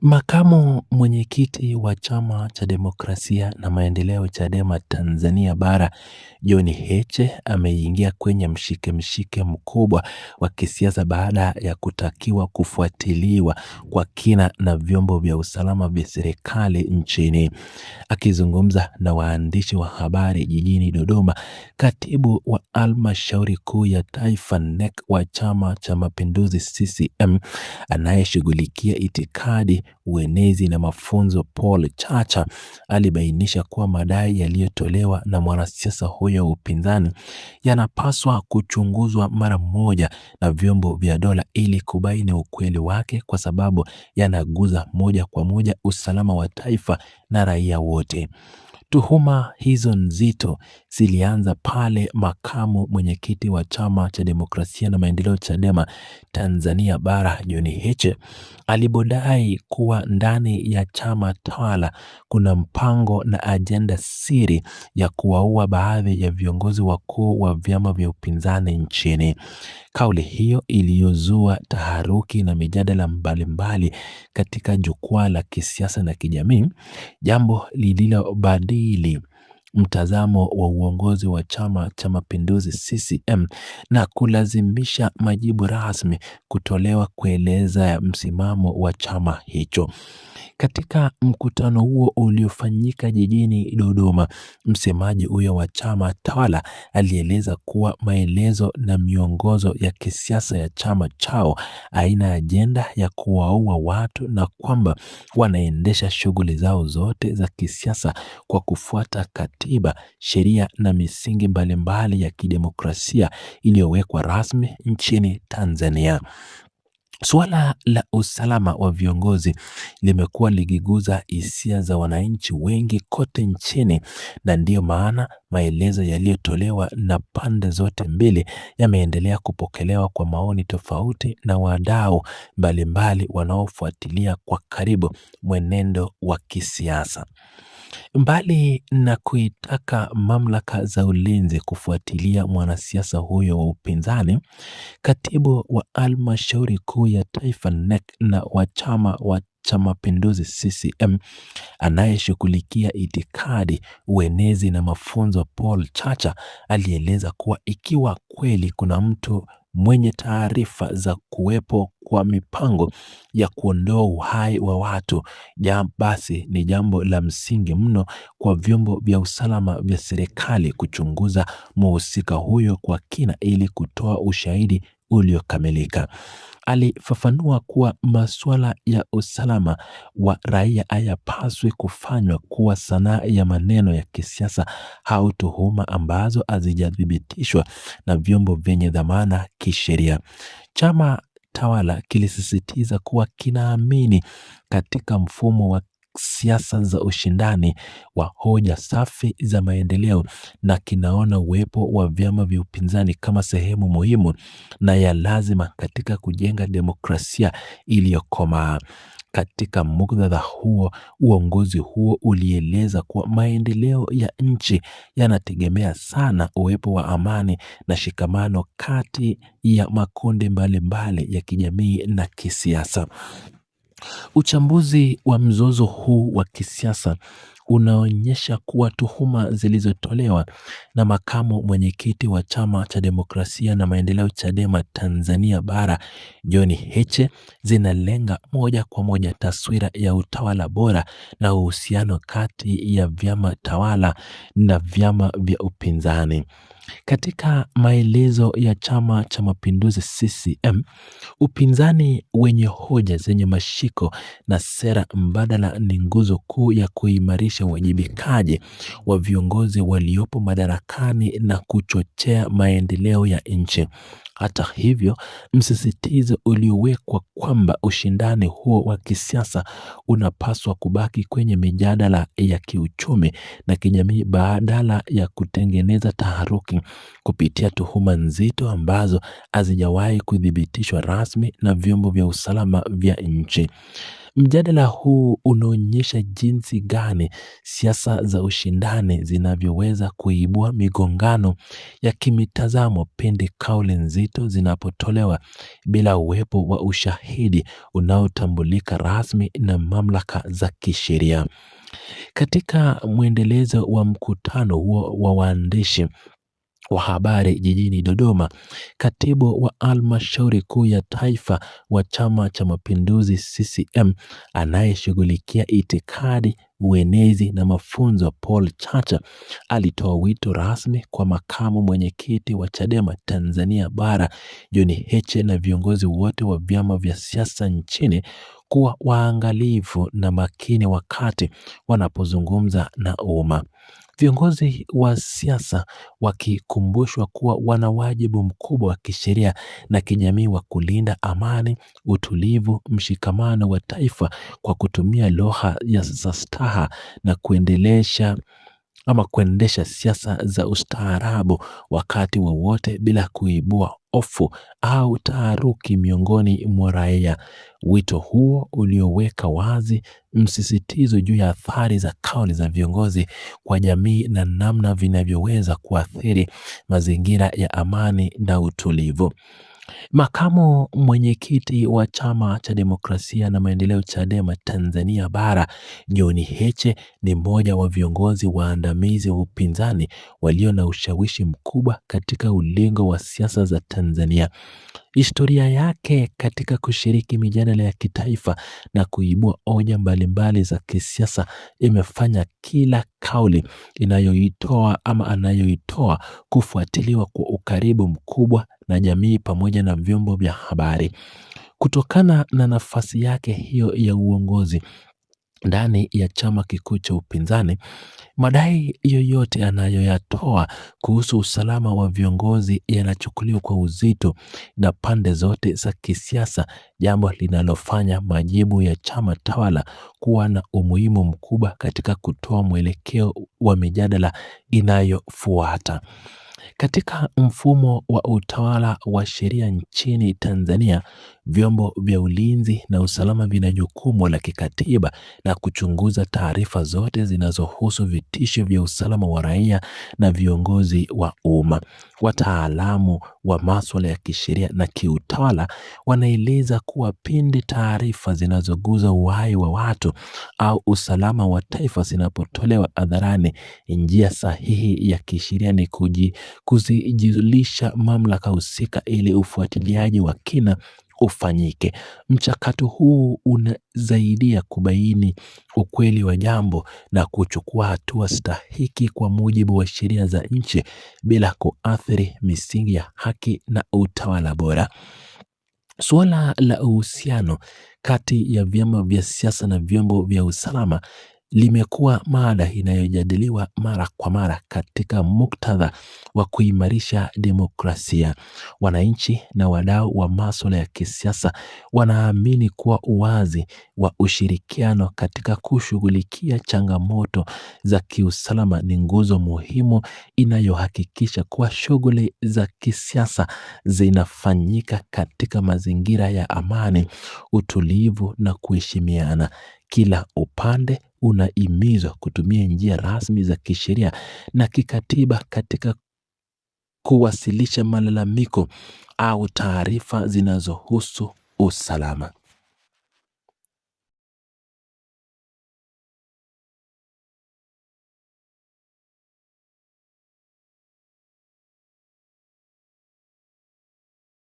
Makamu mwenyekiti wa Chama cha Demokrasia na Maendeleo Chadema Tanzania Bara, John Heche ameingia kwenye mshike mkubwa wa kisiasa baada ya kutakiwa kufuatiliwa kwa kina na vyombo vya usalama vya serikali nchini. Akizungumza na waandishi wa habari jijini Dodoma, katibu wa Halmashauri Kuu ya Taifa NEC wa Chama cha Mapinduzi CCM anayeshughulikia itikadi, uenezi na mafunzo Paul Chacha alibainisha kuwa madai yaliyotolewa na mwanasiasa huyo wa upinzani yanapaswa kuchunguzwa mara moja na vyombo vya dola ili kubaini ukweli wake, kwa sababu yanaguza moja kwa moja usalama wa taifa na raia wote. Tuhuma hizo nzito zilianza pale makamu mwenyekiti wa Chama cha Demokrasia na Maendeleo Chadema Tanzania Bara, John Heche alipodai kuwa ndani ya chama tawala kuna mpango na ajenda siri ya kuwaua baadhi ya viongozi wakuu wa vyama vya upinzani nchini. Kauli hiyo iliyozua taharuki na mijadala mbalimbali katika jukwaa la kisiasa na kijamii, jambo lililobadili mtazamo wa uongozi wa Chama cha Mapinduzi CCM na kulazimisha majibu rasmi kutolewa kueleza msimamo wa chama hicho. Katika mkutano huo uliofanyika jijini Dodoma, msemaji huyo wa chama tawala alieleza kuwa maelezo na miongozo ya kisiasa ya chama chao haina ajenda ya kuwaua watu na kwamba wanaendesha shughuli zao zote za kisiasa kwa kufuata katiba, sheria na misingi mbalimbali ya kidemokrasia iliyowekwa rasmi nchini Tanzania. Suala la usalama wa viongozi limekuwa likiguza hisia za wananchi wengi kote nchini, na ndiyo maana maelezo yaliyotolewa na pande zote mbili yameendelea kupokelewa kwa maoni tofauti na wadau mbalimbali wanaofuatilia kwa karibu mwenendo wa kisiasa. Mbali na kuitaka mamlaka za ulinzi kufuatilia mwanasiasa huyo wa upinzani, katibu wa Halmashauri Kuu ya Taifa NEC na wa Chama cha Mapinduzi CCM anayeshughulikia itikadi, uenezi na mafunzo Paul Chacha alieleza kuwa ikiwa kweli kuna mtu mwenye taarifa za kuwepo kwa mipango ya kuondoa uhai wa watu, basi ni jambo la msingi mno kwa vyombo vya usalama vya serikali kuchunguza mhusika huyo kwa kina ili kutoa ushahidi uliokamilika. Alifafanua kuwa masuala ya usalama wa raia hayapaswi kufanywa kuwa sanaa ya maneno ya kisiasa au tuhuma ambazo hazijathibitishwa na vyombo vyenye dhamana kisheria. Chama tawala kilisisitiza kuwa kinaamini katika mfumo wa siasa za ushindani wa hoja safi za maendeleo na kinaona uwepo wa vyama vya upinzani kama sehemu muhimu na ya lazima katika kujenga demokrasia iliyokomaa. Katika muktadha huo, uongozi huo ulieleza kuwa maendeleo ya nchi yanategemea sana uwepo wa amani na shikamano kati ya makundi mbalimbali ya kijamii na kisiasa. Uchambuzi wa mzozo huu wa kisiasa unaonyesha kuwa tuhuma zilizotolewa na makamu mwenyekiti wa Chama cha Demokrasia na Maendeleo Chadema Tanzania Bara, John Heche, zinalenga moja kwa moja taswira ya utawala bora na uhusiano kati ya vyama tawala na vyama vya upinzani. Katika maelezo ya Chama cha Mapinduzi CCM, upinzani wenye hoja zenye mashiko na sera mbadala ni nguzo kuu ya kuimarisha uwajibikaji wa viongozi waliopo madarakani na kuchochea maendeleo ya nchi. Hata hivyo, msisitizo uliowekwa kwamba ushindani huo wa kisiasa unapaswa kubaki kwenye mijadala ya kiuchumi na kijamii badala ya kutengeneza taharuki kupitia tuhuma nzito ambazo hazijawahi kuthibitishwa rasmi na vyombo vya usalama vya nchi. Mjadala huu unaonyesha jinsi gani siasa za ushindani zinavyoweza kuibua migongano ya kimitazamo pindi kauli nzito zinapotolewa bila uwepo wa ushahidi unaotambulika rasmi na mamlaka za kisheria. Katika mwendelezo wa mkutano huo wa waandishi wa habari jijini Dodoma, katibu wa halmashauri kuu ya taifa wa Chama cha Mapinduzi CCM anayeshughulikia itikadi, uenezi na mafunzo, Paul Chacha, alitoa wito rasmi kwa makamu mwenyekiti wa Chadema Tanzania Bara John Heche na viongozi wote wa vyama vya siasa nchini kuwa waangalifu na makini wakati wanapozungumza na umma. Viongozi wa siasa wakikumbushwa kuwa wana wajibu mkubwa wa kisheria na kijamii wa kulinda amani, utulivu, mshikamano wa taifa kwa kutumia lugha ya staha na kuendesha siasa za ustaarabu wakati wowote bila kuibua hofu au taharuki miongoni mwa raia. Wito huo ulioweka wazi msisitizo juu ya athari za kauli za viongozi kwa jamii na namna vinavyoweza kuathiri mazingira ya amani na utulivu. Makamu mwenyekiti wa Chama cha Demokrasia na Maendeleo Chadema Tanzania Bara John Heche ni mmoja wa viongozi waandamizi wa upinzani walio na ushawishi mkubwa katika ulingo wa siasa za Tanzania. Historia yake katika kushiriki mijadala ya kitaifa na kuibua hoja mbalimbali za kisiasa imefanya kila kauli anayoitoa kufuatiliwa kwa ukaribu mkubwa na jamii pamoja na vyombo vya habari. Kutokana na nafasi yake hiyo ya uongozi ndani ya chama kikuu cha upinzani, madai yoyote anayoyatoa kuhusu usalama wa viongozi yanachukuliwa kwa uzito na pande zote za kisiasa, jambo linalofanya majibu ya chama tawala kuwa na umuhimu mkubwa katika kutoa mwelekeo wa mijadala inayofuata. Katika mfumo wa utawala wa sheria nchini Tanzania, vyombo vya ulinzi na usalama vina jukumu la kikatiba la kuchunguza taarifa zote zinazohusu vitisho vya usalama wa raia na viongozi wa umma. Wataalamu wa masuala ya kisheria na kiutawala wanaeleza kuwa pindi taarifa zinazoguza uhai wa watu au usalama wa taifa zinapotolewa hadharani, njia sahihi ya kisheria ni kuzijulisha mamlaka husika ili ufuatiliaji wa kina ufanyike. Mchakato huu unasaidia kubaini ukweli wa jambo na kuchukua hatua stahiki kwa mujibu wa sheria za nchi bila kuathiri misingi ya haki na utawala bora. Suala la uhusiano kati ya vyama vya siasa na vyombo vya usalama limekuwa mada inayojadiliwa mara kwa mara katika muktadha wa kuimarisha demokrasia. Wananchi na wadau wa masuala ya kisiasa wanaamini kuwa uwazi wa ushirikiano katika kushughulikia changamoto za kiusalama ni nguzo muhimu inayohakikisha kuwa shughuli za kisiasa zinafanyika katika mazingira ya amani, utulivu na kuheshimiana. Kila upande unahimizwa kutumia njia rasmi za kisheria na kikatiba katika kuwasilisha malalamiko au taarifa zinazohusu usalama.